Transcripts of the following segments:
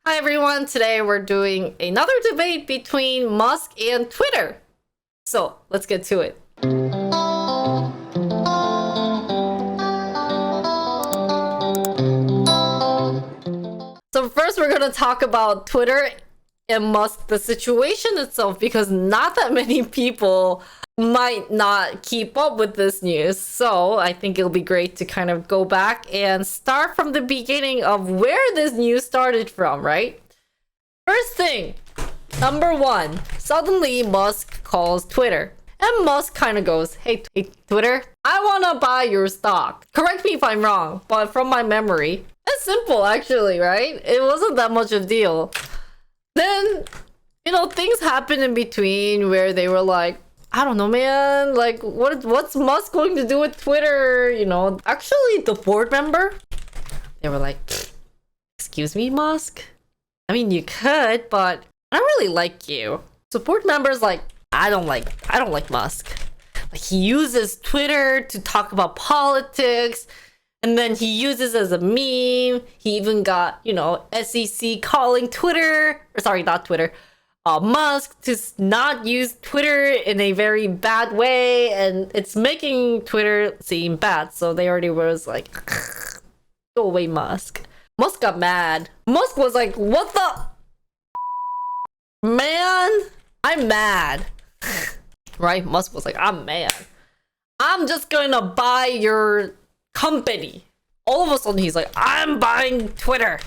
Hi everyone, today we're doing another debate between Musk and Twitter. So let's get to it. So first we're gonna talk about Twitter and Musk, the situation itself, because not that many people might not keep up with this news. So I think it'll be great to kind of go back and start from the beginning of where this news started from, right? First thing, number one, suddenly Musk calls Twitter. And Musk kind of goes, hey, Twitter, I want to buy your stock. Correct me if I'm wrong, but from my memory, it's simple actually, right? It wasn't that much of a deal. Then, things happened in between where they were like, I don't know, man, like, what's Musk going to do with Twitter? Actually, the board member, they were like, excuse me, Musk? I mean, you could, but I don't really like you. So board members like, I don't like Musk. Like, he uses Twitter to talk about politics, and then he uses as a meme. He even got, SEC calling Twitter, or sorry, not Twitter, Musk to not use Twitter in a very bad way, and it's making Twitter seem bad. So they already was like, go away, Musk. Musk got mad. Musk was like, what the? Man, I'm mad. Right? Musk was like, I'm mad. I'm just gonna buy your company. All of a sudden, he's like, I'm buying Twitter.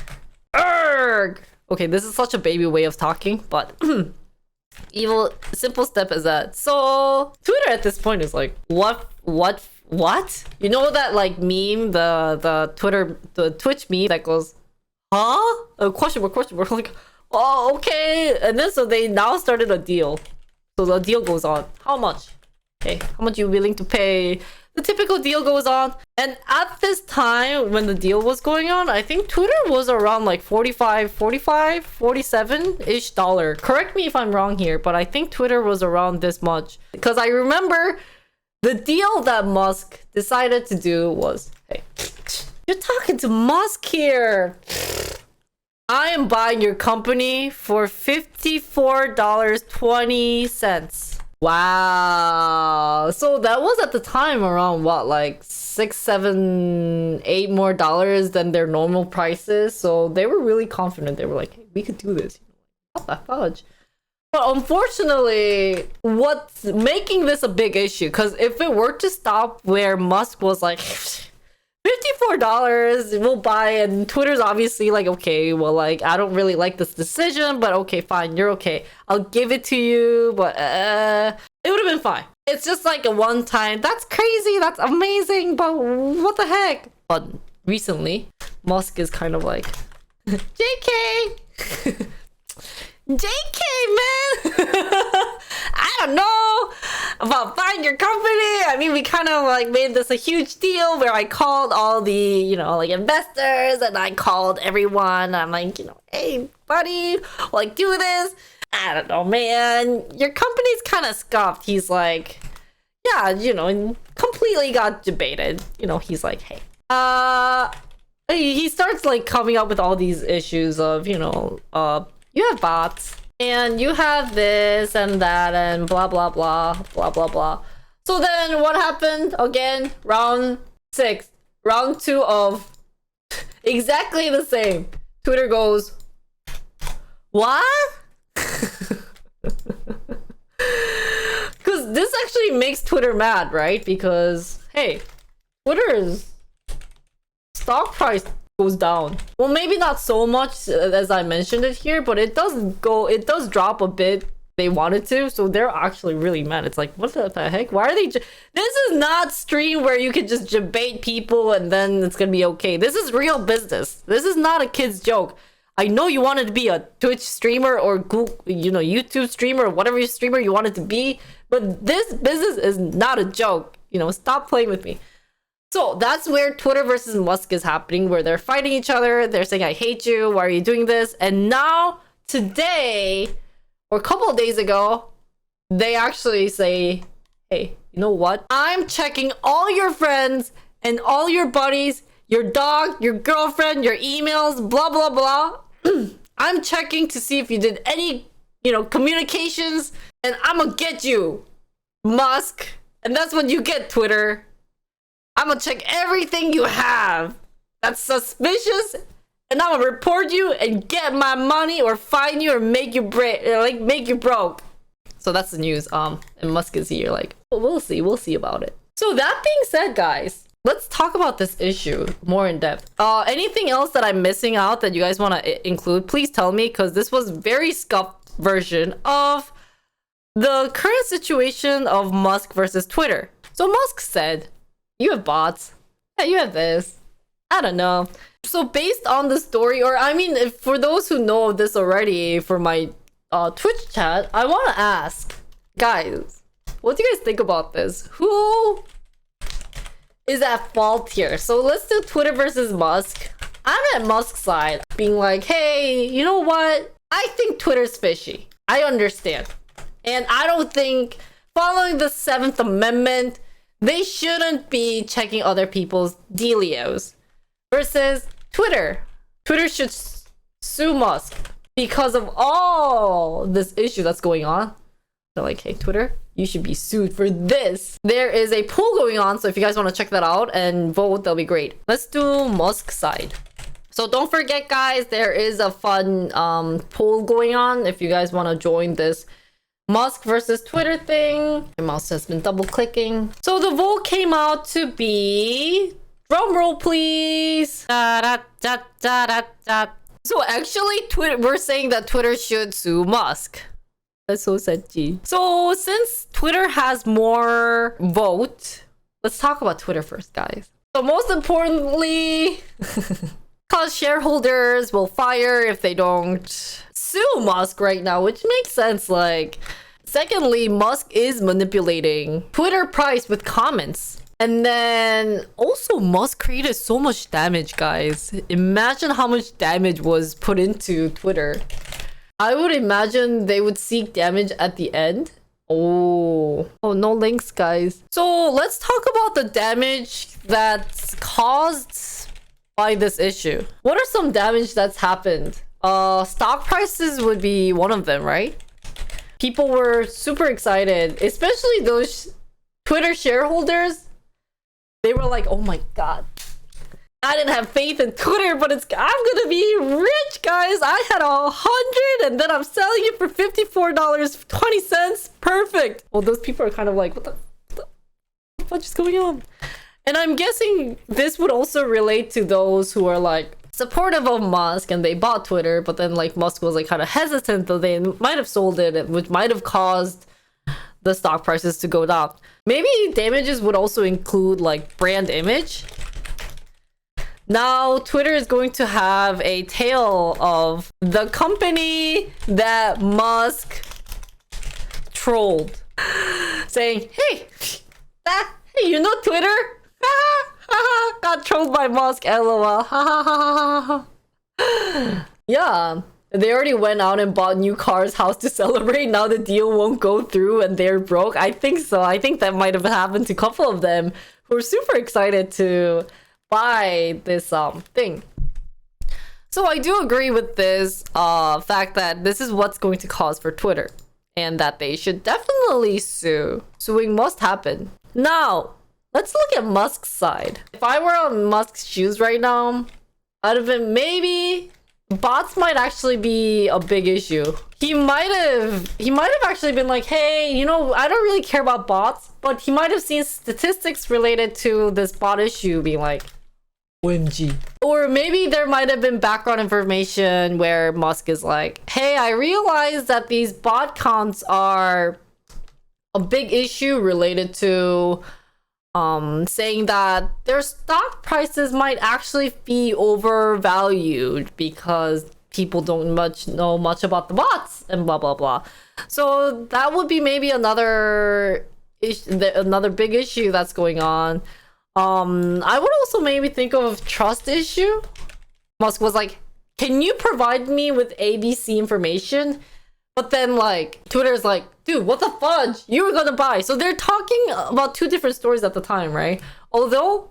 Urgh. Okay, this is such a baby way of talking, but simple step is that. So Twitter at this point is like, what? You know that like meme, the Twitch meme that goes, huh? A question mark. Like, oh, okay. And then so they now started a deal. So the deal goes on. How much? Okay, how much you willing to pay? The typical deal goes on. And at this time, when the deal was going on, I think Twitter was around like 47-ish dollar. Correct me if I'm wrong here, but I think Twitter was around this much. Because I remember the deal that Musk decided to do was, hey, you're talking to Musk here. I am buying your company for $54.20. Wow. So that was at the time around what, like $6, $7, $8 more than their normal prices. So they were really confident. They were like, hey, we could do this. What the fudge? But unfortunately, what's making this a big issue? Because if it were to stop where Musk was like, $54 we'll buy, and Twitter's obviously like, okay, well, like, I don't really like this decision, but okay, fine, you're okay, I'll give it to you, but it would have been fine. It's just like a one time, that's crazy, that's amazing, but what the heck? But recently Musk is kind of like, JK. JK, man. I don't know about buying your company. I mean, we kind of like made this a huge deal where I called all the, like investors, and I called everyone. I'm like, hey, buddy, like, do this. I don't know, man. Your company's kind of scuffed. He's like, yeah, completely got debated. He's like, hey, he starts like coming up with all these issues of, you have bots, and you have this and that, and blah, blah, blah, blah, blah, blah. So then what happened? Again, round 6, round 2 of exactly the same. Twitter goes, what? Because this actually makes Twitter mad, right? Because, hey, Twitter's stock price goes down. Well, maybe not so much as I mentioned it here, but it does drop a bit. They wanted to, so they're actually really mad. It's like, what the heck? Why are they this is not stream where you can just debate people and then it's gonna be okay. This is real business. This is not a kid's joke. I know you wanted to be a Twitch streamer or Google, YouTube streamer or whatever streamer you wanted to be, but this business is not a joke. Stop playing with me. So that's where Twitter versus Musk is happening, where they're fighting each other. They're saying, I hate you. Why are you doing this? And now, today, or a couple of days ago, they actually say, hey, you know what? I'm checking all your friends and all your buddies, your dog, your girlfriend, your emails, blah, blah, blah. I'm checking to see if you did any, communications, and I'm gonna get you, Musk. And that's what you get, Twitter. I'm gonna check everything you have that's suspicious, and I'm gonna report you and get my money or fine you or make you make you broke. So that's the news. And Musk is here. Like, we'll see about it. So that being said, guys, let's talk about this issue more in depth. Anything else that I'm missing out that you guys want to include, please tell me, because this was very scuffed version of the current situation of Musk versus Twitter. So Musk said, you have bots. Yeah, you have this. I don't know. So based on the story, or I mean, for those who know this already for my Twitch chat, I want to ask, guys, what do you guys think about this? Who is at fault here? So let's do Twitter versus Musk. I'm at Musk's side, being like, hey, you know what? I think Twitter's fishy. I understand. And I don't think, following the 7th Amendment, they shouldn't be checking other people's dealios. Versus Twitter. Twitter should sue Musk because of all this issue that's going on. They're like, hey, Twitter, you should be sued for this. There is a poll going on, so if you guys want to check that out and vote, that'll be great. Let's do Musk's side. So don't forget, guys, there is a fun poll going on if you guys want to join this Musk versus Twitter thing. My mouse has been double clicking. So the vote came out to be, drum roll please. Da, da, da, da, da. So actually, we're saying that Twitter should sue Musk. That's so sad, G. So since Twitter has more vote, let's talk about Twitter first, guys. So most importantly, cause shareholders will fire if they don't sue Musk right now, which makes sense. Like, secondly, Musk is manipulating Twitter price with comments. And then also Musk created so much damage, guys. Imagine how much damage was put into Twitter. I would imagine they would seek damage at the end. Oh, no links, guys. So let's talk about the damage that's caused by this issue. What are some damage that's happened? Stock prices would be one of them, right? People were super excited, especially those Twitter shareholders. They were like, oh my god, I didn't have faith in Twitter, but I'm gonna be rich, guys. I had 100 and then I'm selling it for $54.20. Perfect. Well, those people are kind of like, what the fuck is going on? And I'm guessing this would also relate to those who are like supportive of Musk and they bought Twitter, but then like Musk was like kind of hesitant, though they might have sold it, which might have caused the stock prices to go down. Maybe damages would also include like brand image. Now Twitter is going to have a tale of the company that Musk trolled, saying, hey, you know Twitter? Got trolled by Musk, lol. Yeah, they already went out and bought new cars, house to celebrate. Now the deal won't go through and they're broke. I think so. I think that might have happened to a couple of them who are super excited to buy this thing. So I do agree with this fact that this is what's going to cause for Twitter and that they should definitely sue. Suing must happen. Now, let's look at Musk's side. If I were on Musk's shoes right now, I'd have been maybe bots might actually be a big issue. He might have actually been like, hey, I don't really care about bots, but he might have seen statistics related to this bot issue being like, OMG. Or maybe there might have been background information where Musk is like, hey, I realize that these bot counts are a big issue related to saying that their stock prices might actually be overvalued because people don't know much about the bots and blah blah blah. So that would be maybe another big issue that's going on. I would also maybe think of trust issue. Musk was like, can you provide me with ABC information? But then like Twitter's like, dude, what the fudge? You were gonna buy. So they're talking about two different stories at the time, right? Although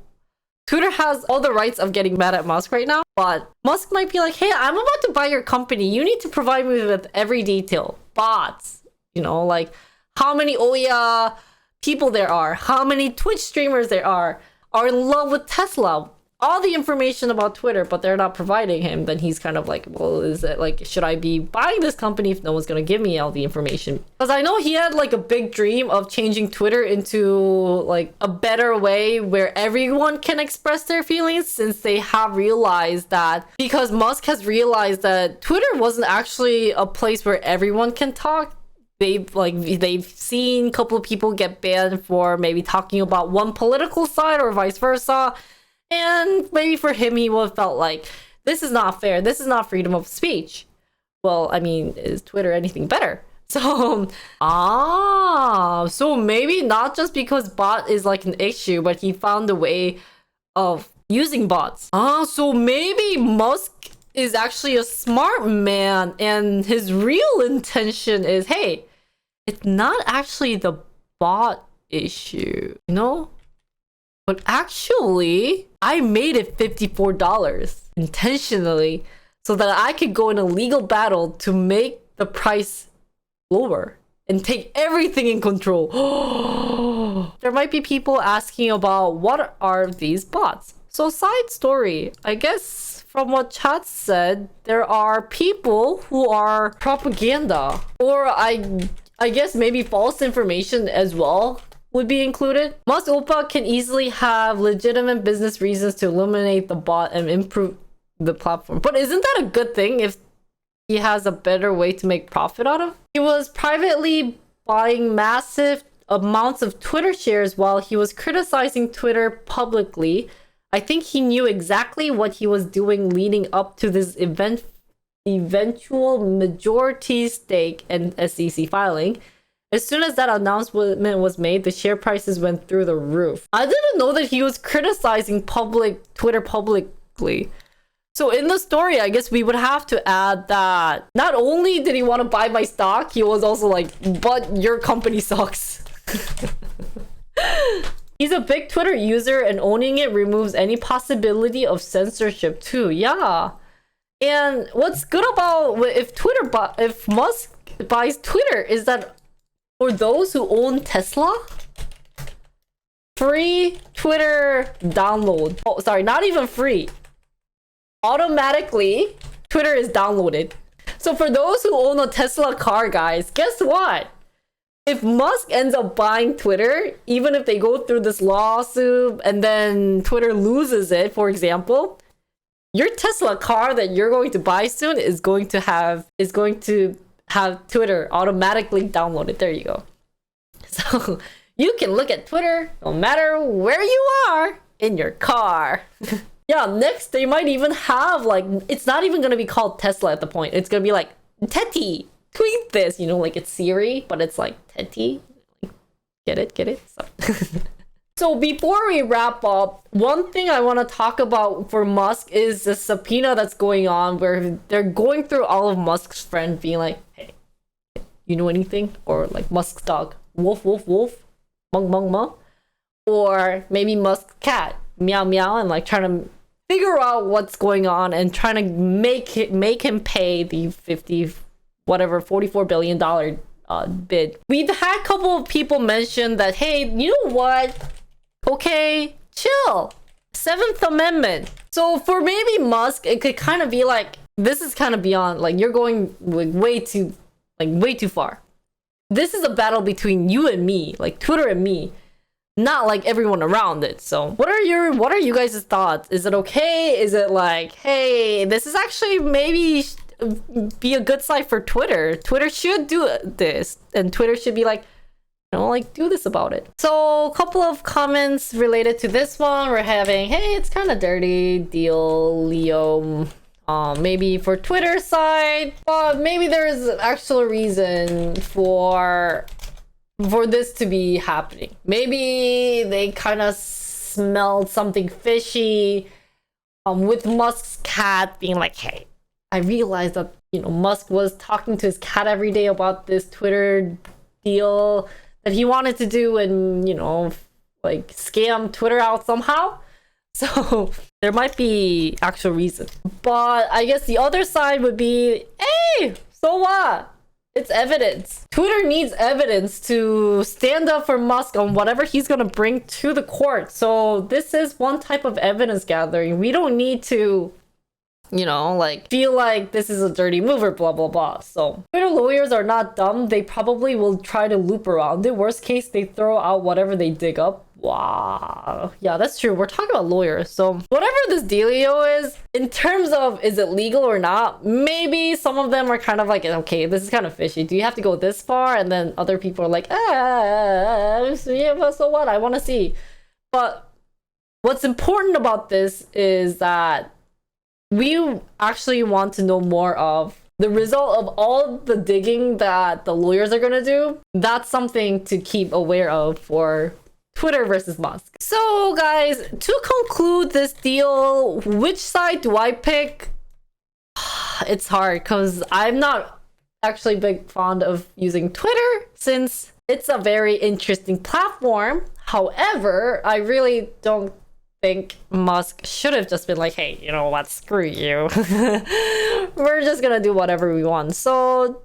Twitter has all the rights of getting mad at Musk right now, but Musk might be like, hey, I'm about to buy your company. You need to provide me with every detail. Bots, like how many Oya people there are, how many Twitch streamers there are in love with Tesla. All the information about Twitter, but they're not providing him. Then he's kind of like, well, is it like, should I be buying this company if no one's gonna give me all the information? Because I know he had like a big dream of changing Twitter into like a better way where everyone can express their feelings, since they have realized that, because Musk has realized that Twitter wasn't actually a place where everyone can talk. They've seen a couple of people get banned for maybe talking about one political side or vice versa. And maybe for him, he would have felt like, this is not fair. This is not freedom of speech. Well, I mean, is Twitter anything better? So, so maybe not just because bot is like an issue, but he found a way of using bots. So maybe Musk is actually a smart man, and his real intention is, hey, it's not actually the bot issue, But actually, I made it $54 intentionally so that I could go in a legal battle to make the price lower and take everything in control. There might be people asking about what are these bots. So side story, I guess from what chat said, there are people who are propaganda, or I guess maybe false information as well would be included. Musk Oppa can easily have legitimate business reasons to eliminate the bot and improve the platform. But isn't that a good thing if he has a better way to make profit out of? He was privately buying massive amounts of Twitter shares while he was criticizing Twitter publicly. I think he knew exactly what he was doing leading up to this eventual majority stake and SEC filing. As soon as that announcement was made, the share prices went through the roof. I didn't know that he was criticizing Twitter publicly. So in the story, I guess we would have to add that not only did he want to buy my stock, he was also like, but your company sucks. He's a big Twitter user, and owning it removes any possibility of censorship too. Yeah. And what's good about if Musk buys Twitter is that for those who own Tesla, free Twitter download. Oh, sorry, not even free. Automatically, Twitter is downloaded. So for those who own a Tesla car, guys, guess what? If Musk ends up buying Twitter, even if they go through this lawsuit and then Twitter loses it, for example, your Tesla car that you're going to buy soon is going to have Twitter automatically downloaded. There you go. So you can look at Twitter no matter where you are in your car. Yeah, next they might even have like, it's not even going to be called Tesla at the point. It's going to be like, Teti, tweet this, like it's Siri, but it's like Teti. Get it? So before we wrap up, one thing I want to talk about for Musk is the subpoena that's going on, where they're going through all of Musk's friends being like, hey, you know anything? Or like Musk's dog, wolf, wolf, wolf, mung, mung, mung. Or maybe Musk's cat, meow, meow, and like trying to figure out what's going on and trying to make him pay the $44 billion bid. We've had a couple of people mention that, hey, you know what? Okay, chill. 7th Amendment. So for maybe Musk, it could kind of be like, this is kind of beyond, like you're going like way too far. This is a battle between you and me, like Twitter and me, not like everyone around it. So what are you guys' thoughts? Is it okay? Is it like, hey, this is actually maybe be a good side for Twitter. Twitter should do this, and Twitter should be like, do this about it. So a couple of comments related to this one. We're having, hey, it's kind of dirty deal, Leo. Maybe for Twitter side, but maybe there's actual reason for this to be happening. Maybe they kind of smelled something fishy with Musk's cat being like, hey, I realized that Musk was talking to his cat every day about this Twitter deal that he wanted to do and like scam Twitter out somehow. So there might be actual reason. But I guess the other side would be, hey, so what? It's evidence. Twitter needs evidence to stand up for Musk on whatever he's gonna bring to the court. So this is one type of evidence gathering. We don't need to, you know, like feel like this is a dirty move or blah blah blah. So Twitter lawyers are not dumb. They probably will try to loop around. The worst case, they throw out whatever they dig up. Wow. Yeah, that's true. We're talking about lawyers. So whatever this dealio is, in terms of is it legal or not, maybe some of them are kind of like, okay, this is kind of fishy. Do you have to go this far? And then other people are like, yeah, but so what? I want to see. But what's important about this is that we actually want to know more of the result of all the digging that the lawyers are going to do. That's something to keep aware of for Twitter versus Musk. So guys, to conclude this deal, which side do I pick? It's hard because I'm not actually big fond of using Twitter since it's a very interesting platform. However, I really don't think Musk should have just been like, hey, you know what, screw you. We're just gonna do whatever we want. So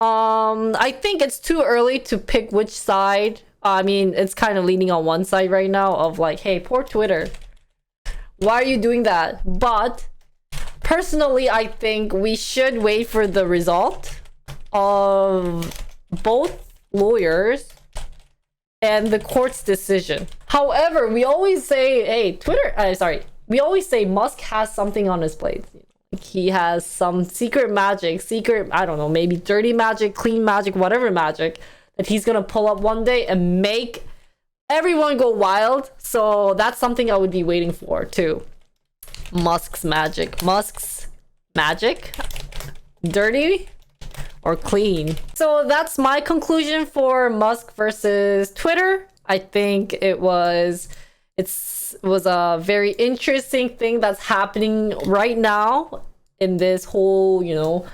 I think it's too early to pick which side. I mean, it's kind of leaning on one side right now of like, hey, poor Twitter. Why are you doing that? But personally, I think we should wait for the result of both lawyers and the court's decision. However, we always say, hey, we always say Musk has something on his plate. He has some secret magic, I don't know, maybe dirty magic, clean magic, whatever magic that he's gonna pull up one day and make everyone go wild. So that's something I would be waiting for too. Musk's magic. Dirty or clean? So that's my conclusion for Musk versus Twitter. I think it was a very interesting thing that's happening right now in this whole, you know,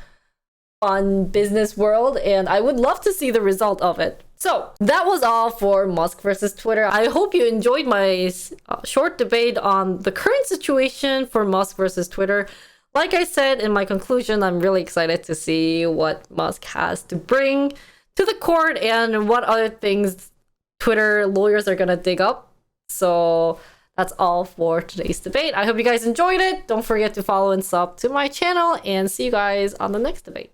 fun business world, and I would love to see the result of it. So that was all for Musk versus Twitter. I hope you enjoyed my short debate on the current situation for Musk versus Twitter. Like I said in my conclusion, I'm really excited to see what Musk has to bring to the court and what other things Twitter lawyers are gonna dig up. So that's all for today's debate. I hope you guys enjoyed it. Don't forget to follow and sub to my channel, and see you guys on the next debate.